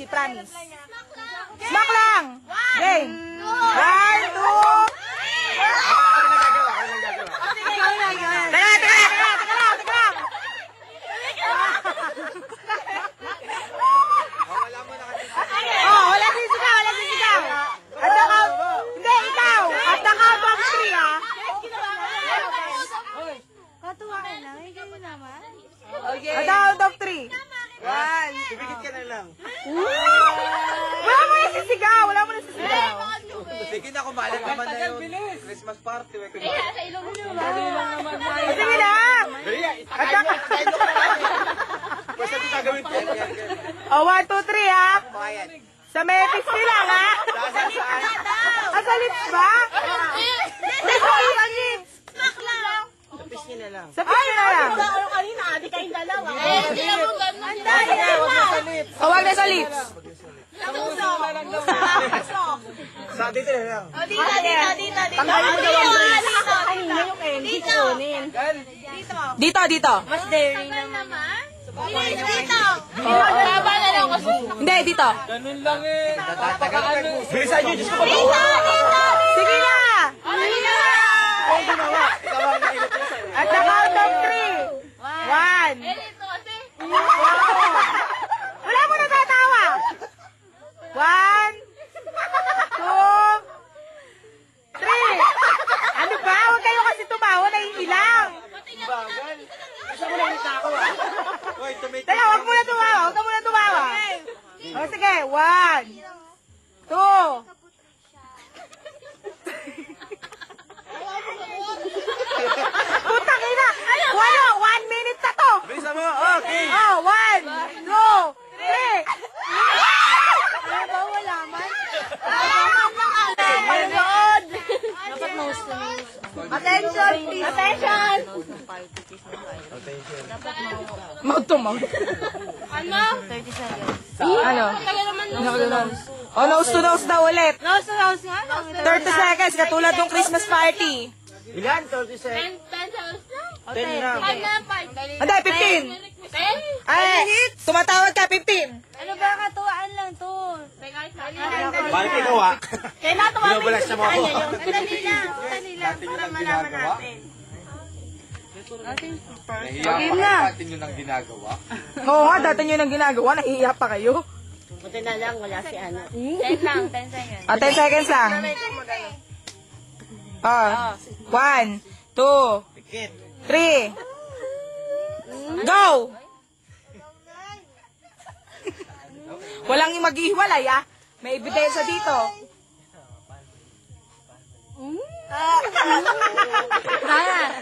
Benji, promise. Smack lang! Game! 1, 2... Wala sisigaw, wala sisigaw. At the count, hindi, ikaw. At the count of 3, ha? Katuwaan lang, ikaw mo naman. At the count of 3. 1. Ibigit ka na lang. Wala mo na sisigaw, wala mo na sisigaw. Sige na, kumalit naman na yun. Christmas party. Kaya, sa ilong mo. Sige na. At the Basta ito gagawin ko. 1, 2, 3, ha? Sa Metis lang, ha? Sa lips ba? Sa lips. Smack lang. Tapis niya na lang. Sa piso na lang. Ano kanina, adi kayong dalawa. Hindi na mo ganun. Wag na sa lips. Sa dito na lang. Dito. Dito, dito. Mas daring naman. Dito. Baba na lang kasi. Hindi, dito. Ganun lang eh. Natatagal ka. Bilisan nyo, Diyos ko pa. Sige na. Ay, ginawa. Ikaw ang nailot ko sa'yo. At the count of 3. 1. Dito kasi. Wala mo natatawa. 1, 2, 3. Ano ba? Huwag kayo kasi tumawa, naiilang. Bagal. Isa mo na yung ako ah. Hoy, tomato. Teka, huwag mo na tumawa. Huwag ka muna tumawa. O, sige. 1, 2. Putang ina. Wala, 1 minute na to. Bilisan mo. Okay. Oh, 1, 2, 3. Ano ba, wala man? Dapat most to me. Attention, please. Attention. Mouth to mouth. Ano? 30 seconds. Ano? Kaya naman Oh, nose to nose daw ulit. Nose to nose nga. 30 seconds, katulad ng Christmas party. Ilan? 30 seconds. 10 seconds lang. 10 lang. 5 na, 5. Hindi, 15. 10? Ay, tumatawag ka, 15. Ano ba, katuwaan lang to. Bakit ikaw ah? Kaya natuwa Binabalas siya mo ako. Dali lang, para malaman natin. Game na. Natin yun ang ginagawa. Oo nga, dati nyo nang ginagawa, nahihiya pa kayo. Buti na lang, wala si Ana. 10 lang, 10 seconds. 10 seconds lang. 1, 2, Pikit. 3. Go! Walang maghihiwalay, ah. May ebidensya dito. Kaya.